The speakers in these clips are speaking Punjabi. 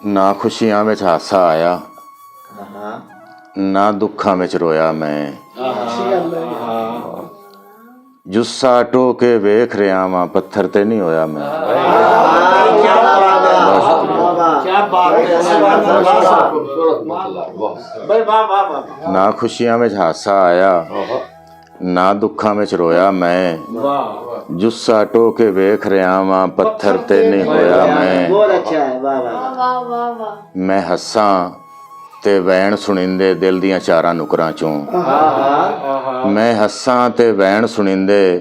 ਨਾ ਖੁਸ਼ੀਆਂ ਵਿੱਚ ਹਾਸਾ ਆਇਆ, ਨਾ ਦੁੱਖਾਂ ਵਿੱਚ ਰੋਇਆ ਮੈਂ। ਜੁੱਸਾ ਢੋ ਕੇ ਵੇਖ ਰਿਹਾ ਵਾਂ, ਪੱਥਰ ਤੇ ਨਹੀਂ ਹੋਇਆ ਮੈਂ। ਨਾ ਖੁਸ਼ੀਆਂ ਵਿੱਚ ਹਾਸਾ ਆਇਆ, ਨਾ ਦੁੱਖਾਂ ਵਿੱਚ ਰੋਇਆ ਮੈਂ। ਜੁੱਸਾ ਢੋ ਕੇ ਵੇਖ ਰਿਹਾ ਵਾਂ, ਪੱਥਰ ਤੇ ਨਹੀਂ ਹੋਇਆ ਮੈਂ। ਮੈਂ ਹੱਸਾਂ ਤੇ ਵੈਣ ਸੁਣਿੰਦੇ ਦਿਲ ਦੀਆਂ ਚਾਰਾਂ ਨੁਕਰਾਂ ਚੋਂ। ਮੈਂ ਹੱਸਾਂ ਤੇ ਵੈਣ ਸੁਣਿੰਦੇ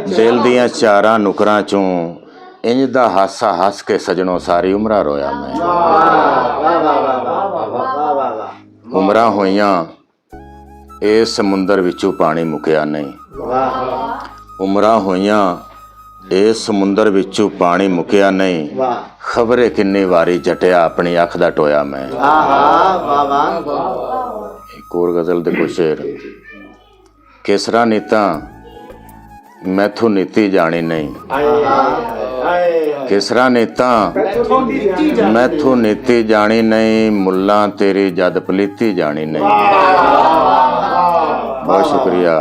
ਦਿਲ ਦੀਆਂ ਚਾਰਾਂ ਨੁਕਰਾਂ ਚੋਂ। ਇੰਜ ਦਾ ਹਾਸਾ ਹੱਸ ਕੇ ਸਜਣੋਂ ਸਾਰੀ ਉਮਰਾਂ ਰੋਇਆ ਮੈਂ। ਉਮਰਾਂ ਹੋਈਆਂ ਇਸ ਸਮੁੰਦਰ ਵਿੱਚੋਂ ਪਾਣੀ ਮੁੱਕਿਆ ਨਹੀਂ। ਉਮਰਾਂ ਹੋਈਆਂ ਇਸ ਸਮੁੰਦਰ ਵਿੱਚੋਂ ਪਾਣੀ ਮੁੱਕਿਆ ਨਹੀਂ। ਖਬਰੇ ਕਿੰਨੀ ਵਾਰੀ ਜਟਿਆ ਆਪਣੀ ਅੱਖ ਦਾ ਟੋਇਆ ਮੈਂ। ਇੱਕ ਹੋਰ ਗਜ਼ਲ ਦੇ ਕੁਛ ਸ਼ੇਰ। ਕਿਸਰਾ ਨੀਤਾਂ ਮੈਥੋਂ ਨੀਤੀ ਜਾਣੀ ਨਹੀਂ। ਕਿਸਰਾ ਨੀਤਾਂ ਮੈਥੋਂ ਨੀਤੀ ਜਾਣੀ ਨਹੀਂ। ਮੁੱਲਾਂ ਤੇਰੀ ਜਦ ਪਲੀਤੀ ਜਾਣੀ ਨਹੀਂ। ਬਹੁਤ ਸ਼ੁਕਰੀਆ।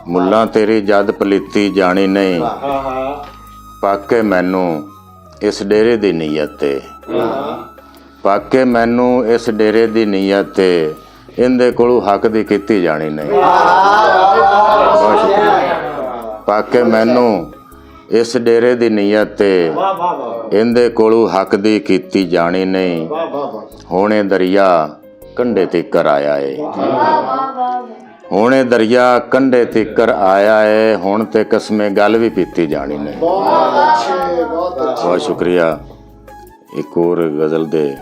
ਮੁੱਲਾਂ ਤੇਰੀ ਜਦ ਪਲੀਤੀ ਜਾਣੀ ਨਹੀਂ। ਪਾਕੇ ਮੈਨੂੰ ਇਸ ਡੇਰੇ ਦੀ ਨੀਅਤ ਤੇ। ਪਾਕੇ ਮੈਨੂੰ ਇਸ ਡੇਰੇ ਦੀ ਨੀਅਤ ਤੇ। ਇਹਦੇ ਕੋਲੋਂ ਹੱਕ ਦੀ ਕੀਤੀ ਜਾਣੀ ਨਹੀਂ। ਬਹੁਤ ਸ਼ੁਕਰੀਆ। ਪਾਕੇ ਮੈਨੂੰ ਇਸ ਡੇਰੇ ਦੀ ਨੀਅਤ ਤੇ। ਇਹਦੇ ਕੋਲੋਂ ਹੱਕ ਦੀ ਕੀਤੀ ਜਾਣੀ ਨਹੀਂ। ਹੁਣੇ ਦਰਿਆ ਕੰਢੇ ਤਿੱਕਰ ਆਇਆ ਏ। ਹੁਣੇ ਦਰਿਆ ਕੰਢੇ ਤਿੱਕਰ ਆਇਆ ਏ। ਹੁਣ ਤੇ ਕਸਮੇ ਗੱਲ ਵੀ ਪੀਤੀ ਜਾਣੀ ਨਹੀਂ। ਬਹੁਤ ਸ਼ੁਕਰੀਆ। ਇੱਕ ਹੋਰ ਗਜ਼ਲ ਦੇ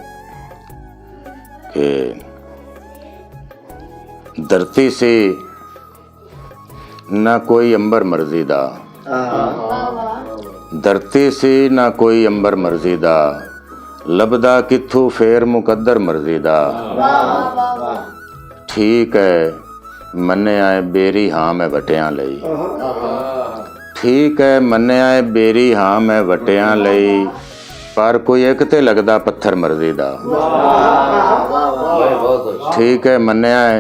ਕਿ धरती से ना कोई अंबर मर्जी दा। धरती से ना कोई अंबर मर्जी दा। लभदा किथों फेर मुकद्दर मर्जी दा। ठीक है मन्ने आए बेरी हाँ मैं वटियां लई। ठीक है मन्ने आए बेरी हाँ मैं वटियां लई। पर कोई एक ते लगदा पत्थर मर्जी दा। ठीक है मन्ने आए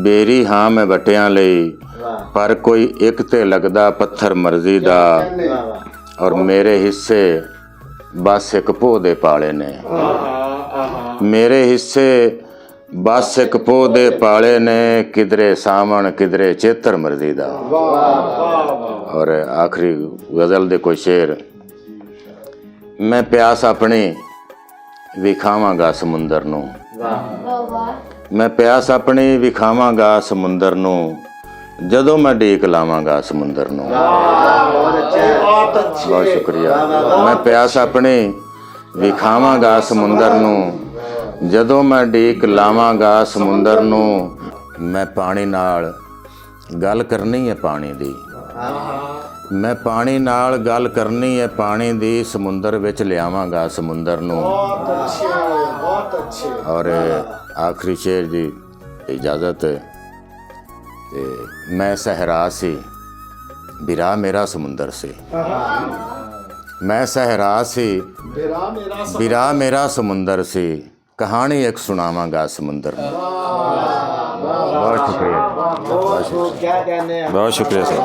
बेरी हाँ मैं वटियां लई। पर कोई एक ते लगदा पत्थर मर्जी दा। और मेरे हिस्से बस एक पो दे पाले ने। मेरे हिस्से बस एक पो दे पाले ने। किधरे सावण किधरे चेतर मर्जी दा। और आखिरी गज़ल दे कोई शेर। मैं प्यास अपनी विखावांगा समुंदर नूं। मैं प्यास अपनी विखावांगा समुंदर नूं। जदों मैं ढीक लावांगा समुंदर नूं। बहुत शुक्रिया। मैं प्यास अपनी विखावांगा समुंदर नूं। जदों मैं ढीक लावांगा समुंदर नूं। मैं पानी नाल गल करनी है पानी दी। मैं पानी नाल गल करनी है पानी दी। समुंदर विच लियावांगा समुंदर नूं। और आखिरी शेर जी इजाज़त। मैं सहरा सी बिरा मेरा समुंदर से। मैं सहरा सी बिरा मेरा समुंदर से। कहानी एक सुनावांगा समुंदर में। बहुत शुक्रिया। बहुत शुक्रिया सर।